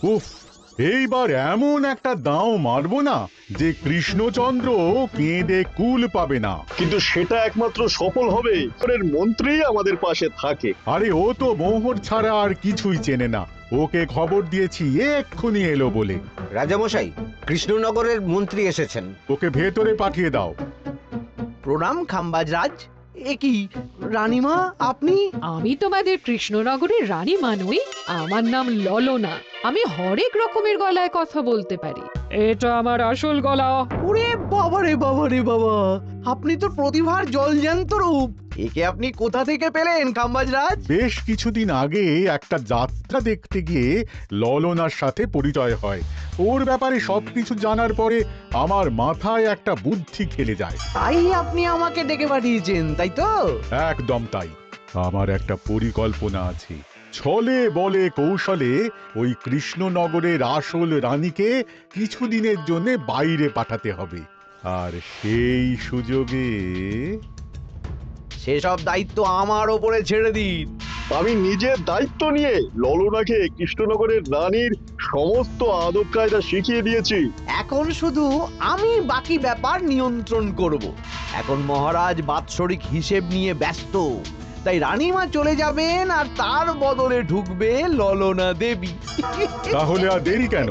উফ, এইবার এমন একটা দাও মারবো না যে কৃষ্ণচন্দ্র কেঁদে কুল পাবে না। কিন্তু সেটা একমাত্র সফল হবে এর মন্ত্রী আমাদের পাশে থাকে। আরে ও তো মোহর ছাড়া আর কিছুই চেনে না। ওকে খবর দিয়েছি এক্ষুনি এলো বলে। রাজামশাই, কৃষ্ণনগরের মন্ত্রী এসেছেন। ওকে ভেতরে পাঠিয়ে দাও। প্রণাম খাম্বাজরাজ। এ কি রানীমা, আপনি? আমি তোমাদের কৃষ্ণনগরের রানী নই। আমার নাম ললনা। আমি হরেক রকমের গলায় কথা বলতে পারি। এটা আমার আসল গলা। ওরে বাবা রে বাবা রে বাবা, আপনি তো প্রতিভার জলজ্যান্ত রূপ। একে আপনি কোথা থেকে পেলেন খাম্বাজরাজ? বেশ কিছুদিন আগে একটা যাত্রা দেখতে গিয়ে ললনার সাথে পরিচয় হয়। ওর ব্যাপারে সবকিছু জানার পরে আমার মাথায় একটা বুদ্ধি খেলে যায়। তাই আপনি আমাকে ডেকে পাঠিয়েছেন, তাই তো? একদম তাই। আমার একটা পরিকল্পনা আছে। ছলে বলে কৌশলে ওই কৃষ্ণনগরের আসল রানীকে কিছুদিনের জন্য বাইরে পাঠাতে হবে, আর সেই সুযোগে সেসব দায়িত্ব আমার ওপরে ছেড়ে দিন। আমি নিজের দায়িত্ব নিয়ে ললনাকে কৃষ্ণনগরের রানীর সমস্ত আদব কায়দা শিখিয়ে দিয়েছি। এখন শুধু আমি বাকি ব্যাপার নিয়ন্ত্রণ করব। এখন মহারাজ বাৎসরিক হিসেব নিয়ে ব্যস্ত, তাই রানীমা চলে যাবেন আর তার বদলে ঢুকবে ললনা দেবী। তাহলে আর দেরি কেন?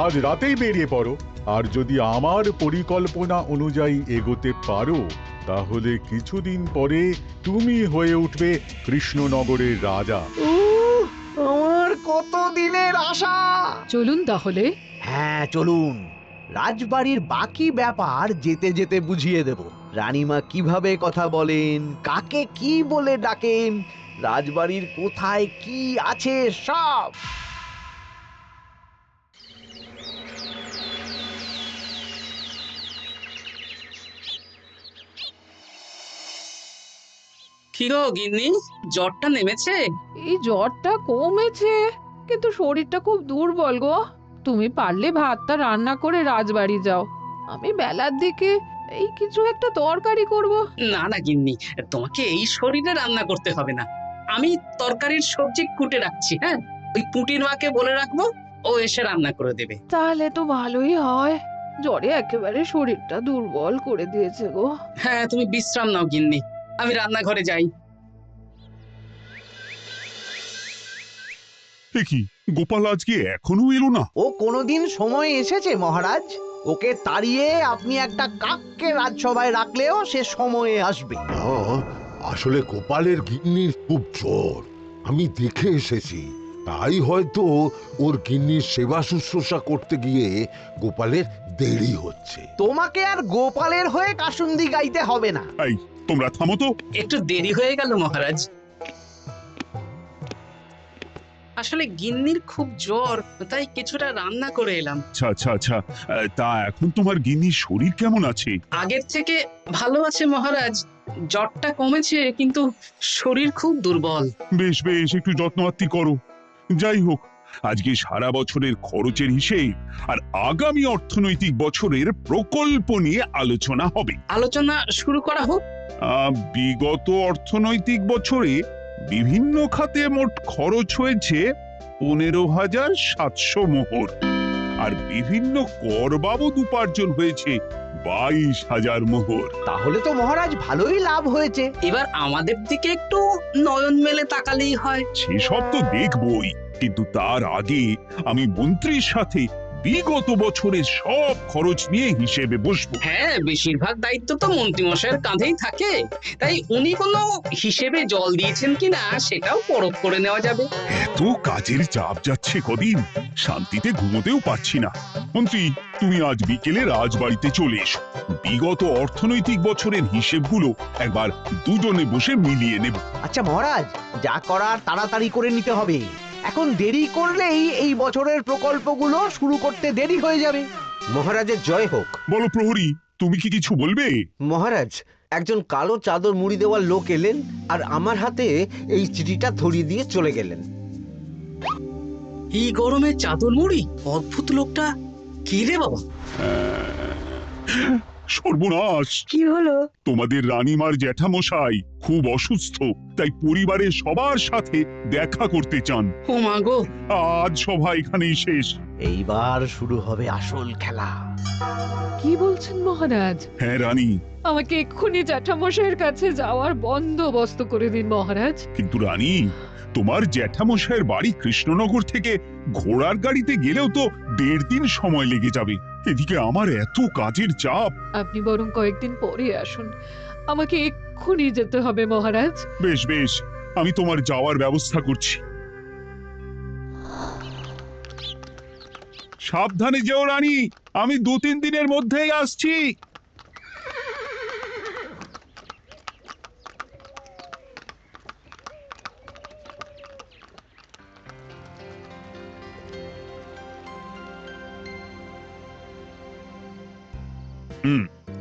আজ রাতেই বেরিয়ে পড়ো। আর যদি আমার পরিকল্পনা অনুযায়ী এগোতে পারো, তাহলে কিছুদিন পরে তুমি হয়ে উঠবে কৃষ্ণনগরের রাজা। আমার কত দিনের আশা। চলুন তাহলে। হ্যাঁ চলুন। রাজবাড়ির বাকি ব্যাপার যেতে যেতে বুঝিয়ে দেব। রানীমা কিভাবে কথা বলেন, কাকে কি বলে ডাকেন, রাজবাড়ির কোথায় কি আছে সব। কি গো গিন্নি, জ্বরটা নেমেছে? এই জ্বরটা কমেছে, কিন্তু শরীরটা খুব দুর্বল গো। তুমি পারলে ভাতটা রান্না করে রাজবাড়ি যাও। আমি বেলার দিকে এই কিছু একটা তরকারি করব। না না গিন্নি, তোমাকে এই শরীরে রান্না করতে হবে না। আমি তরকারির সবজি কুটে রাখছি। হ্যাঁ, ওই পুঁটির মাকে বলে রাখবো, ও এসে রান্না করে দেবে। তাহলে তো ভালোই হয়। জ্বরে একেবারে শরীরটা দুর্বল করে দিয়েছে গো। হ্যাঁ, তুমি বিশ্রাম নাও গিন্নি, আমি রান্নাঘরে যাই। কি গোপাল আজকে এখনো এলো না? ও কোনোদিন সময় এসেছে মহারাজ? ওকে তাড়িয়ে আপনি একটা কাককে রাজসভায় রাখলেও সে সময়ে আসবে। আসলে গোপালের গিন্নির খুব জ্বর, আমি দেখে এসেছি। তাই হয়তো ওর গিন্নির সেবা শুশ্রূষা করতে গিয়ে গোপালের দেরি হচ্ছে। তোমাকে আর গোপালের হয়ে কাসুন্দি গাইতে হবে না। এই তোমরা থামো তো। একটু দেরি হয়ে গেল মহারাজ। আসলে গিন্নির খুব জ্বর, তাই কিছুটা রান্না করে এলাম। আচ্ছা আচ্ছা আচ্ছা, তা এখন তোমার গিন্নির শরীর কেমন আছে? আগের থেকে ভালো আছে মহারাজ। জ্বরটা কমেছে, কিন্তু শরীর খুব দুর্বল। বেশ বেশ, একটু যত্নআত্তি করো। যাই হোক, আজকে সারা বছরের খরচের হিসেব আর আগামী অর্থনৈতিক বছরের প্রকল্প নিয়ে আলোচনা হবে। আলোচনা শুরু করা হোক। বিগত অর্থনৈতিক বছরে বিভিন্ন খাতে মোট খরচ হয়েছে 15,700 মোহর, আর বিভিন্ন কর বাবদ উপার্জন হয়েছে 22,000 মোহর। তাহলে তো মহারাজ ভালোই লাভ হয়েছে। এবার আমাদের দিকে একটু নয়ন মেলে তাকালেই হয়। সেসব তো দেখবই, কিন্তু তার আগে আমি মন্ত্রীর সাথে বিগত বছরের সব খরচ নিয়ে হিসেবে বসবো। হ্যাঁ, বেশিরভাগ দায়িত্ব তো মন্ত্রীমশাইয়ের কাঁধেই থাকে, তাই উনি কোনো হিসেবে জল দিয়েছেন কিনা সেটাও পরখ করে নেওয়া যাবে। এত কাজের চাপ যাচ্ছে কদিন, শান্তিতে ঘুমোতেও পারছি না। মন্ত্রী, তুমি আজ বিকেলে রাজবাড়িতে চলে এসো। বিগত অর্থনৈতিক বছরের হিসেবগুলো একবার দুজনে বসে মিলিয়ে নেব। আচ্ছা মহারাজ, যা করার তাড়াতাড়ি করে নিতে হবে। এখন দেরি করলেই এই বছরের প্রকল্পগুলো শুরু করতে দেরি হয়ে যাবে। মহারাজের জয় হোক। বলো প্রহরী, তুমি কি কিছু বলবে? মহারাজ, একজন কালো চাদর মুড়ি দেওয়ার লোক এলেন আর আমার হাতে এই চিঠিটা ধরিয়ে দিয়ে চলে গেলেন। এই গরমে চাদর মুড়ি? অদ্ভুত লোকটা। কি রে বাবা? সর্বনাশ! কি হলো? তোমাদের রানীমার জ্যাঠামশাই খুব অসুস্থ, তাই পরিবারের সবার সাথে দেখা করতে চান। ও মা গো, আজ সভা এখানেই শেষ। এইবার শুরু হবে আসল খেলা। কি বলছেন মহারাজ? হ্যাঁ রানী, আমাকে এক্ষুনি জ্যাঠামশাইয়ের কাছে যাওয়ার বন্দোবস্ত করে দিন মহারাজ। কিন্তু রানী, তোমার জ্যাঠামশাইয়ের বাড়ি কৃষ্ণনগর থেকে ঘোড়ার গাড়িতে গেলেও তো 1.5 দিন সময় লেগে যাবে। এদিকে আমার এত কাজের চাপ। আপনি বরং কয়েকদিন পরে আসুন, আমাকে এক্ষুনি যেতে হবে মহারাজ। বেশ বেশ, আমি তোমার যাওয়ার ব্যবস্থা করছি। সাবধানে যেও রানী, আমি 2-3 দিনের মধ্যেই আসছি।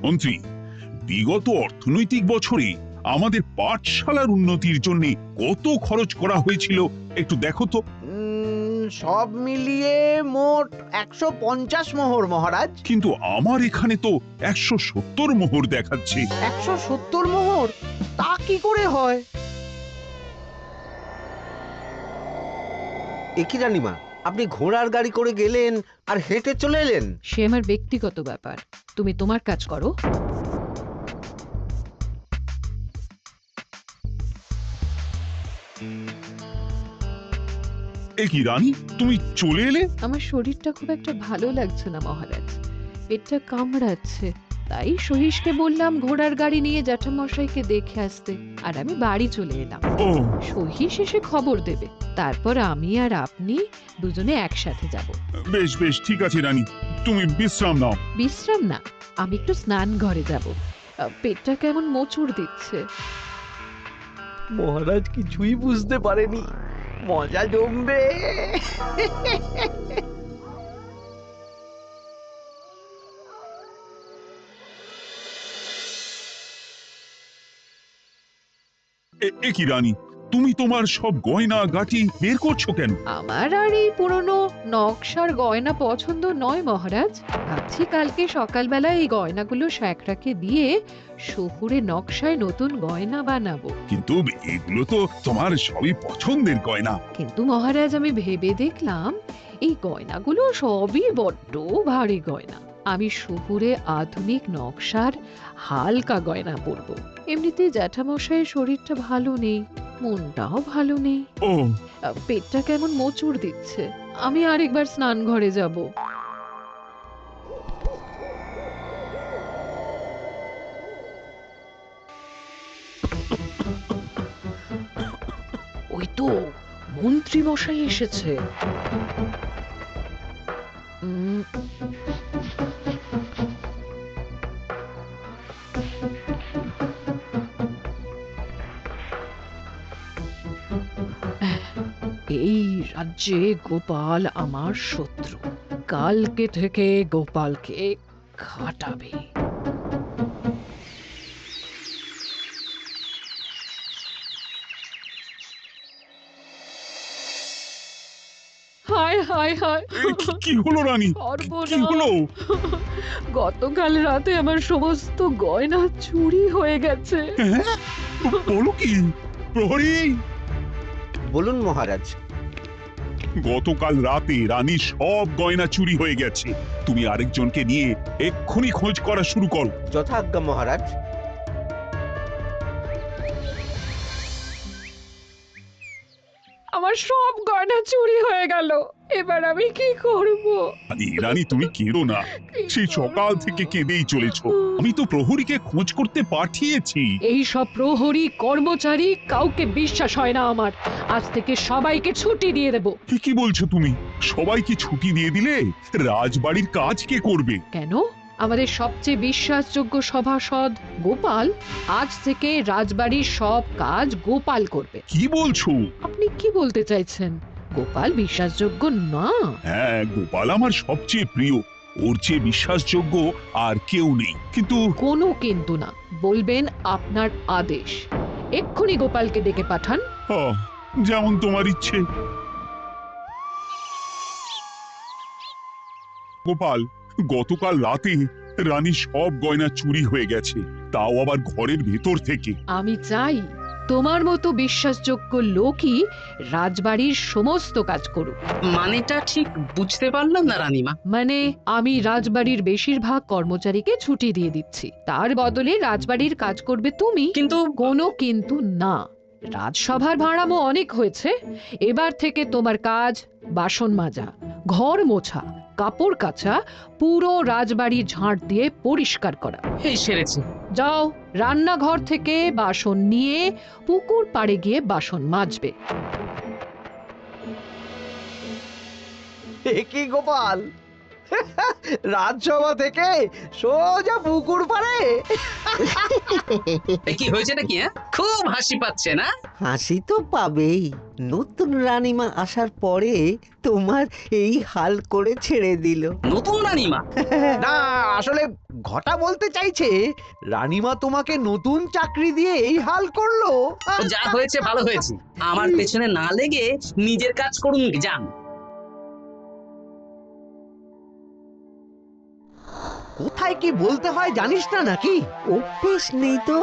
মন্ত্রী, বিগত অর্থনৈতিক বছরে আমাদের পাঠশালার উন্নতির জন্য কত খরচ করা হয়েছিল একটু দেখো তো। সব মিলিয়ে মোট 150 মোহর মহারাজ। কিন্তু আমার এখানে তো 170 মোহর দেখাচ্ছে। 170 মোহর? তা কি করে হয়? একই রানীমা, আপনি ঘোড়ার গাড়ি করে গেলেন আর হেঁটে চলে এলেন। সে আমার ব্যক্তিগত ব্যাপার, তুমি তোমার কাজ করো। এ কি রানী, তুমি চলে এলে? আমার শরীরটা খুব একটা ভালো লাগছে না মহারাজ, পেটটা কামড়াচ্ছে। তাই সহিসকে বললাম ঘোড়ার গাড়ি নিয়ে জ্যাঠামশাইকে দেখে আসতে, আর আমি বাড়ি চলে এলাম। ও, সহিস এসে খবর দেবে, তারপর আমি আর আপনি দুজনে একসাথে যাব। বেশ বেশ, ঠিক আছে রানী, তুমি বিশ্রাম নাও। বিশ্রাম না, আমি একটু স্নান ঘরে যাব। পেটটা কেমন মোচড় দিচ্ছে। মহারাজ কিছুই বুঝতে পারেনি, মজা জমবে। এ কি রানী, তুমি তোমার সব গয়না গাটি বের করছো কেন? আমার আর এই পুরনো নকশার গয়না পছন্দ নয় মহারাজ। ভাবছি কালকে সকালবেলা এই গয়নাগুলো শ্যাকরাকে দিয়ে শহুরে নকশায় নতুন গয়না বানাবো। কিন্তু এগুলো তো তোমার সবই পছন্দের গয়না। কিন্তু মহারাজ, আমি ভেবে দেখলাম এই গয়নাগুলো সবই বড্ড ভারী গয়না। আমি শহুরে আধুনিক নকশার হালকা গয়না পরবো। এমনিতে জ্যাঠামশাইয়ের শরীরটা ভালো নেই, মনটাও ভালো নেই, ও, পেটটা কেমন মোচড় দিচ্ছে। আমি আরেকবার স্নান ঘরে যাব। ওই তো মন্ত্রী মশাই এসেছে। এই রাজ্যে গোপাল আমার শত্রু। কালকে থেকে গোপালকে খাটাবে। হায় হায় হায়, কি হলো রানী, কি হলো? গতকাল রাতে আমার সমস্ত গয়না চুরি হয়ে গেছে। হ্যাঁ? বলো কি? প্রহরী, বলুন মহারাজ। গতকাল রাতে রানীর সব গয়না চুরি হয়ে গেছে। তুমি আরেকজনকে নিয়ে এক্ষুনি খোঁজ করা শুরু করো। যথাজ্ঞা মহারাজ। আমার সব গয়না চুরি হয়ে গেল, এবার আমি কি করব? রানী, তুমি কেঁদো না। সেই সকাল থেকে কেঁদেই চলেছো। আমি তো প্রহরীকে খোঁজ করতে পাঠিয়েছি। এই সব প্রহরী কর্মচারী কাউকে বিশ্বাস হয় না আমার। আজ থেকে সবাইকে ছুটি দিয়ে দেব। কি বলছো তুমি? সবাইকে ছুটি দিয়ে দিলে রাজবাড়ির কাজ কে করবে? কেন? আমাদের সবচেয়ে বিশ্বাসযোগ্য সভাসদ গোপাল আজ থেকে রাজবাড়ির সব কাজ গোপাল করবে। কি বলছো? আপনি কি বলতে চাইছেন? গোপাল বিশ্বাসযোগ্য না? হ্যাঁ, গোপাল আমার সবচেয়ে প্রিয়। ওর চেয়ে বিশ্বাসযোগ্য আর কেউ নেই। কিন্তু কোনো কিন্তু না, বলবেন আপনার আদেশ। এক্ষুনি গোপালকে ডেকে পাঠান। যেমন তোমার ইচ্ছে। গোপাল, গতকাল রাতে রানী সব গয়না চুরি হয়ে গেছে, তাও আবার ঘরের ভেতর থেকে। আমি চাই তোমার মতো বিশ্বাসযোগ্য লোকই রাজবাড়ির সমস্ত কাজ করুক। মানেটা ঠিক বুঝতে পারলাম না রানীমা। মানে আমি রাজবাড়ির বেশিরভাগ কর্মচারীকে ছুটি দিয়ে দিচ্ছি, তার বদলে রাজবাড়ির কাজ করবে তুমি। কিন্তু কোনো কিন্তু না। রাজসভার ভাড়ামো অনেক হয়েছে, এবার থেকে তোমার কাজ বাসন মাজা, ঘর মোছা, কাপড় কাচা, পুরো রাজবাড়ি ঝাঁট দিয়ে পরিষ্কার করা। এই সেরেছে। যাও, রান্নাঘর থেকে বাসন নিয়ে পুকুর পাড়ে গিয়ে বাসন মাজবে। এ কি গোপাল, রাজসভা থেকে সোজা পুকুর পাড়ে? কি হয়েছে নাকি? খুব হাসি পাচ্ছে না? হাসি তো পাবেই, নতুন রানীমা আসার পরে তোমার এই হাল করে ছেড়ে দিল। নতুন রানীমা? না, আসলে ঘটা বলতে চাইছে রানীমা তোমাকে নতুন চাকরি দিয়ে এই হাল করলো। যা হয়েছে ভালো হয়েছে, আমার পেছনে না লেগে নিজের কাজ করুন যান। কোথায় কি বলতে হয় জানিস না নাকি? অভ্যেস নেই তো,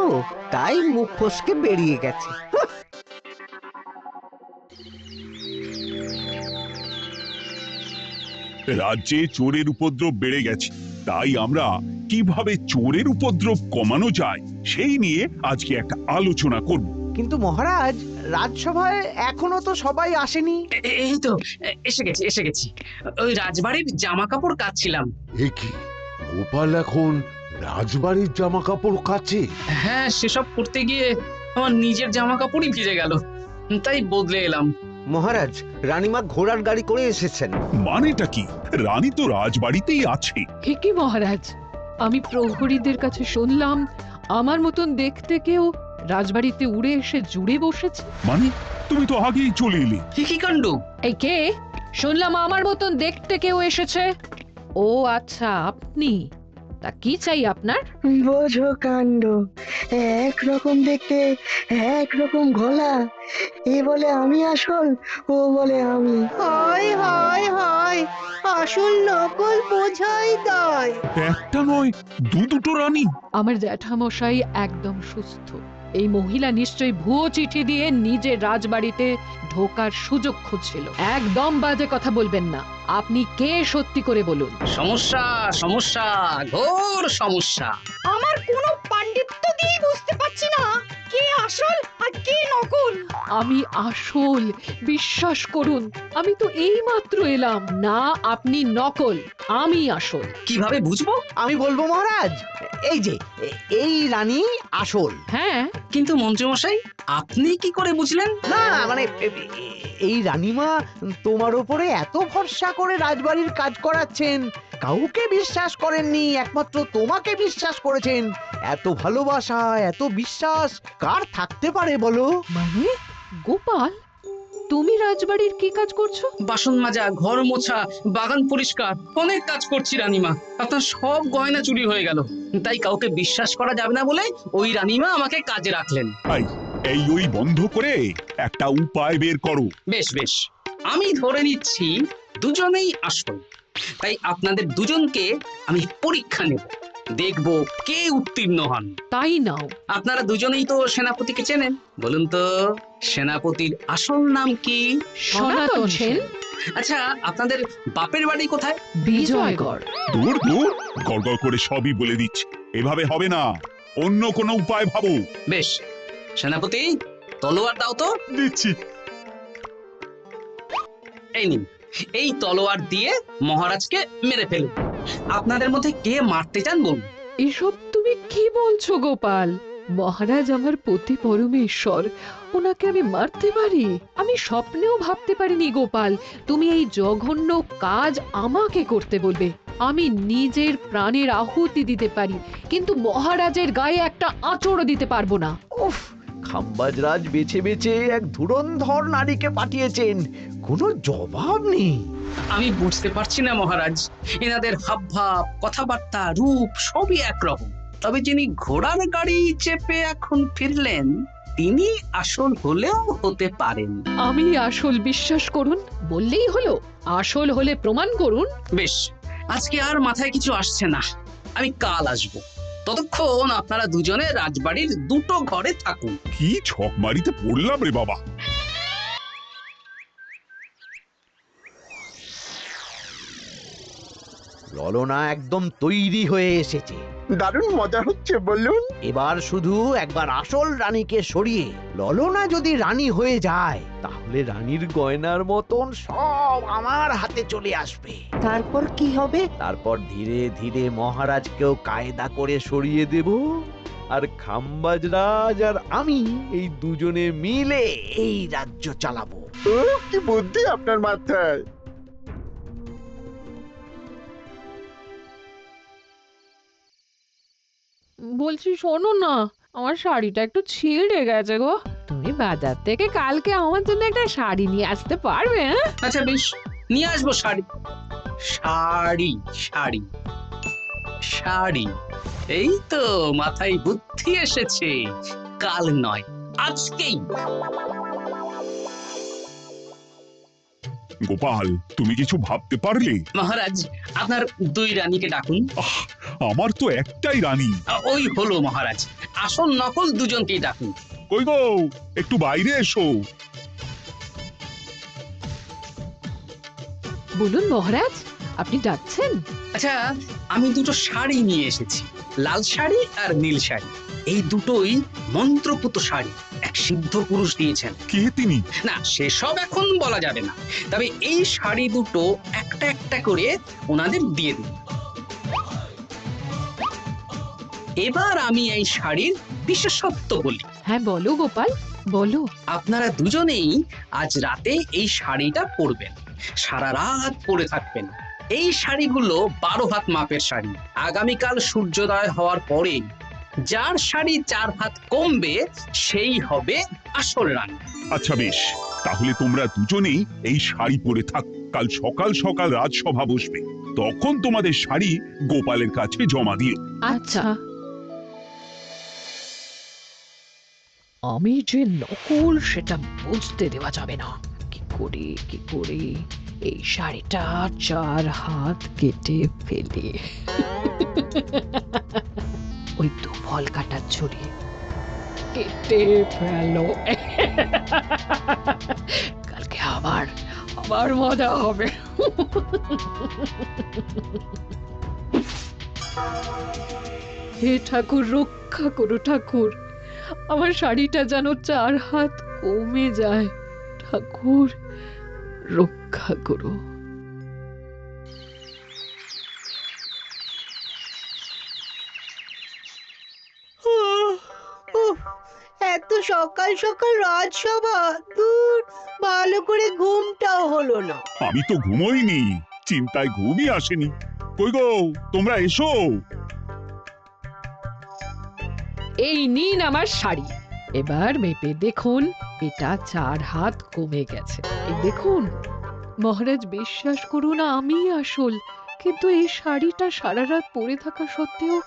তাই মুখ ফসকে বেরিয়ে গেছে। রাজ্যে চোরের উপদ্রব বেড়ে গেছে, তাই আমরা কিভাবে চোরের উপদ্রব কমানো যায় সেই নিয়ে আজকে একটা আলোচনা করব। কিন্তু মহারাজ, রাজসভায় এখনো তো সবাই আসেনি। এই তো এসে গেছি। ওই রাজবাড়ির জামা কাপড় কাচ্ছিলাম। এ কি, গোপাল এখন রাজবাড়ির জামা কাপড় কাচে? হ্যাঁ, সেসব করতে গিয়ে আমার নিজের জামা কাপড়ই ভিজে গেল, তাই বদলে এলাম। মহারাজ, রানীমা ঘোড়ার গাড়ি করে এসেছেন। মানেটা কি? রানী তো রাজবাড়িতেই আছে। হে কি মহারাজ, আমি প্রহরীদের কাছে শুনলাম আমার মতন দেখতে কেউ রাজবাড়িতে উড়ে এসে জুড়ে বসেছে। মানে তুমি তো আগেই চলে এলে। কি কাণ্ড! এই কে? শুনলাম আমার মতন দেখতে কেউ এসেছে। ও আচ্ছা, আপনি। তা কি চাই আপনার? বোঝো কাণ্ড, একরকম দেখতে একরকম গলা, এ বলে আমি আসল, ও বলে আমি। হয় হয় হয়, আসল নকল বোঝাই দায়। একটা নয়, দুটো রানী। আমার জ্যাঠামশাই একদম সুস্থ। এই মহিলা নিশ্চয়ই ভুয়ো চিঠি দিয়ে নিজের রাজবাড়িতে ঢোকার সুযোগ খুঁজছিল। একদম বাজে কথা বলবেন না। আপনি কে সত্যি করে বলুন। সমস্যা সমস্যা, ঘোর সমস্যা। আমার কোনো পাণ্ডিত্য দিয়ে বুঝতে পারছি না কে আসল আর কে নকল। আমি আসল, বিশ্বাস করুন। আমি তো এই মাত্র এলাম। না, আপনি নকল, আমি আসল। কিভাবে বুঝবো? আমি বলবো মহারাজ, এই যে এই রানী আসল। হ্যাঁ, কিন্তু মন্ত্রীমশাই, আপনি কি করে বুঝলেন? না মানে এই রানীমা তোমার উপরে এত ভরসা করে রাজবাড়ির কাজ করাচ্ছেন, কাউকে বিশ্বাস করেননি, একমাত্র তোমাকে বিশ্বাস করেছেন। এত ভালোবাসা, এত বিশ্বাস কার থাকতে পারে বলো? মানে গোপাল, তুমি রাজবাড়ির কি কাজ করছো? বাসন মাজা, ঘর মোছা, বাগান পরিষ্কার, অনেক কাজ করছি রানীমা। আপনার সব গয়না চুরি হয়ে গেল, তাই কাউকে বিশ্বাস করা যাবে না বলে ওই রানীমা আমাকে কাজে রাখলেন। এই ওই বন্ধ করে একটা উপায় বের করো। বেশ বেশ, আমি ধরে নিচ্ছি দুজনেই আসল। তাই আপনাদের দুজনকে আমি পরীক্ষা নেব, দেখব কে উত্তীর্ণ হন। তাই নাও। আপনারা দুজনেই তো সেনাপতিকে চেনেন, বলুন তো সেনাপতির আসল নাম কি? সনাতন সেন। আচ্ছা, আপনাদের বাপের বাড়ি কোথায়? বিজয়গড়। দূর গড়গড় করে সবই বলে দিচ্ছি, এভাবে হবে না, অন্য কোনো উপায় ভাবো। বেশ, সেনাপতি তলোয়ার দাও তো। দিচ্ছি। এই নিন, এই তলোয়ার দিয়ে মহারাজকে মেরে ফেলুন। আপনাদের মধ্যে কে মারতে চান বলুন। এসব তুমি কি বলছো গোপাল? মহারাজ আমার পতি পরমেশ্বর, ওনাকে আমি মারতে পারি? আমি স্বপ্নেও ভাবতে পারিনি গোপাল তুমি এই জঘন্য কাজ আমাকে করতে বলবে। আমি নিজের প্রাণের আহুতি দিতে পারি, কিন্তু মহারাজের গায়ে একটা আঁচড়ও দিতে পারবো না। উফ, খাম্বাজরাজ বেছে বেছে এক ধুরন্ধর নারীকে পাঠিয়েছেন, কোনো জবাব নেই। আমি বুঝতে পারছি না মহারাজ, এনাদের হাবভাব, কথাবার্তা, রূপ সবই একরকম। তবে যিনি ঘোড়ার গাড়ি চেপে এখন ফিরলেন, তিনি আসল হলেও হতে পারেন। আমি আসল, বিশ্বাস করুন। বললেই হলো? আসল হলে প্রমাণ করুন। বেশ, আজকে আর মাথায় কিছু আসছে না, আমি কাল আসবো। ততক্ষণ আপনারা দুজনে রাজবাড়ির দুটো ঘরে থাকুন। কি ছক মারিতে পড়লাম রে বাবা। ললনা একদম তৈরি হয়ে এসেছে। দারুণ মজা হচ্ছে বলুন। এবার শুধু একবার আসল রানীকে সরিয়ে ললনা যদি রানী হয়ে যায়, তাহলে রানীর গয়নার মতন সব আমার হাতে চলে আসবে। তারপর কি হবে? তারপর ধীরে ধীরে মহারাজকেও কায়দা করে সরিয়ে দেব, আর খাম্বাজ রাজ আর আমি এই দুজনে মিলে এই রাজ্য চালাবো। ও কি বুদ্ধি আপনার মাথায়। বলছি শোনো না, আমার শাড়িটা একটু ছিঁড়ে গেছে গো। তুমি বাজার থেকে কালকে আমার জন্য একটা শাড়ি নিয়ে আসতে পারবে? হ্যাঁ, আচ্ছা বেশ, নিয়ে আসবো শাড়ি। শাড়ি শাড়ি শাড়ি, এই তো মাথায় বুদ্ধি এসেছে। কাল নয়, আজকেই। গোপাল, তুমি কিছু ভাবতে পারলে? মহারাজ, আপনার দুই রানীকে ডাকুন। আমার তো একটাই রানী। ওই হলো মহারাজ, আসল নকল দুজনকেই ডাকুন। কই গো, একটু বাইরে এসো। বলুন মহারাজ, আপনি ডাকছেন? আচ্ছা, আমি দুটো শাড়ি নিয়ে এসেছি, লাল শাড়ি আর নীল শাড়ি। এই দুটোই মন্ত্রপুত শাড়ি, এক সিদ্ধ পুরুষ দিয়েছেন। কে তিনি? না, সেসব এখন বলা যাবে না, তবে এই শাড়ি দুটো একটা একটা করে ওনাদের দিয়ে দিন। এবার আমি এই শাড়ির বিশেষত্ব বলি। হ্যাঁ বলো গোপাল, বলো। আপনারা দুজনেই আজ রাতে এই শাড়িটা পরবেন, সারা রাত পরে থাকবেন। এই শাড়িগুলো 12 হাত মাপের শাড়ি। আগামীকাল সূর্যোদয় হওয়ার পরে যার শাড়ি 4 হাত কমবে সেই হবে আসল রানী। আচ্ছা বেশ, তাহলে তোমরা দুজনেই এই শাড়ি পরে থাক। কাল সকাল সকাল রাজসভা বসবে, তখন তোমাদের শাড়ি গোপালের কাছে জমা দিও। আচ্ছা। আমি যে নকল সেটা বুঝতে দেওয়া যাবে না। কি করে এই শাড়িটা 4 হাত কেটে ফেলে। ওই তো ফল কাটার ছড়ি কেটে ফেলো। কালকে আবার মজা হবে। হে ঠাকুর, রক্ষা করো ঠাকুর, আমার শাড়িটা যেন 4 হাত কমে যায়। ঠাকুর রক্ষা করো। এত সকাল সকাল রাজসভা, দূর, ভালো করে ঘুমটাও হলো না। আমি তো ঘুমোইনি, চিন্তায় ঘুমই আসেনি। কই গো, তোমরা এসো। এই নিন আমার শাড়ি, এবার মেপে দেখুন, এটা 4 হাত কমে গেছে। এই দেখুন মহারাজ, বিশ্বাস করুন আমি আসল, কিন্তু এই শাড়িটা সারা রাত পরে থাকা সত্ত্বেও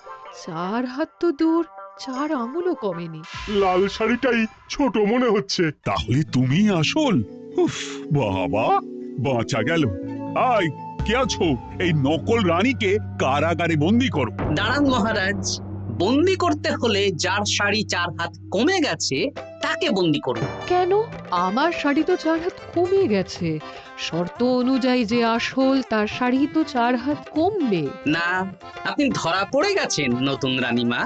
4 হাত তো দূর, 4 আঙুলও কমেনি। লাল শাড়িটাই ছোট মনে হচ্ছে। তাহলে তুমি আসল? উফ, বাবা, বাঁচা গেল। আয়, কে আছো? এই নকল রানীকে কারাগারে বন্দি করো। দাঁড়ান মহারাজ, বন্দি করতে হলে যার শাড়ি 4 হাত কমে গেছে তাকে বন্দি করুন। কেন? আমার শাড়ি তো 4 হাত কমে গেছে। শর্ত অনুযায়ী যে আসল তার শাড়ি তো 4 হাত কমবে না। আপনি ধরা পড়ে গেছেন নতুন রানীমা।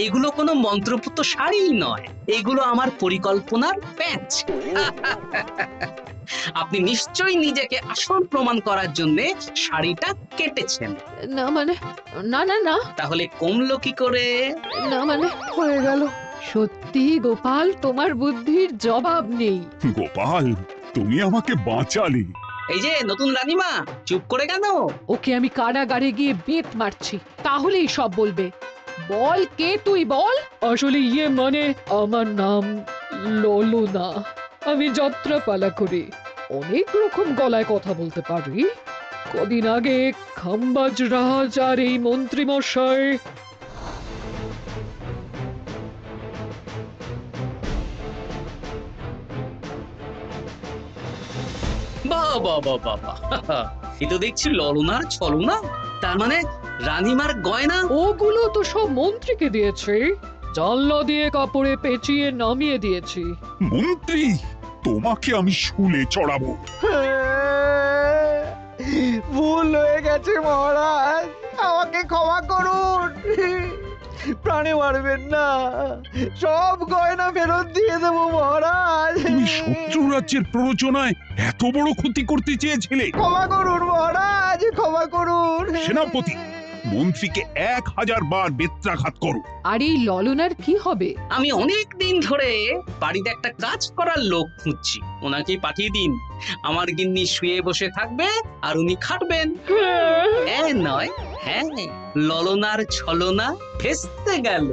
এগুলো কোনো মন্ত্রপুত শাড়ি নয়, এগুলো আমার পরিকল্পনার প্যাচ। আপনি নিশ্চয়ই নিজেকে আসল প্রমাণ করার জন্য শাড়িটা কেটেছেন। না মানে, না না না। তাহলে কমলো কি করে? না মানে, হয়ে গেল। সত্যি গোপাল, তোমার বুদ্ধির জবাব নেই। গোপাল, তুমি আমাকে বাঁচালে। এই যে নতুন রানীমা, চুপ করে কেন? ওকে আমি কারাগারে গিয়ে বেত মারছি, তাহলেই সব বলবে। বল, কে তুই বল? আসলে মানে আমার নাম ললনা। আমি যাত্রাপালা করি, অনেক রকম গলায় কথা বলতে পারি। কদিন আগে খাম্বাজ রাজ আর এই মন্ত্রী মশাই বাহ বাহ বাহ বাহ বাহ, এ তো দেখছি ললনার ছলনা। তার মানে রানীমার গয়না ওগুলো তো সব মন্ত্রীকে দিয়েছি, জানলা দিয়ে কাপড়ে পেঁচিয়ে নামিয়ে দিয়েছি। মন্ত্রী, তোমাকে আমি শুলে চড়াবো। ভুল হয়ে গেছে মহারাজ, আমাকে ক্ষমা করুন। প্রাণে মারবেন না, সব গয়না ফেরত দিয়ে দেবো মহারাজ। তুমি শত্রু রাজ্যের প্ররোচনায় এত বড় ক্ষতি করতে চেয়েছিলে? ক্ষমা করুন মহারাজ, ক্ষমা করুন। সেনাপতি, মন্ত্রীকে 1000 বার বেত্রাঘাত করো। আর এই ললনার কি হবে? আমি অনেক দিন ধরে বাড়িতে একটা কাজ করার লোক খুঁজছি, ওনাকেই পাঠিয়ে দিন। আমার গিন্নি শুয়ে বসে থাকবে আর উনি খাটবেন। নয়, হ্যাঁ, ললনার ছলনা ভেস্তে গেল।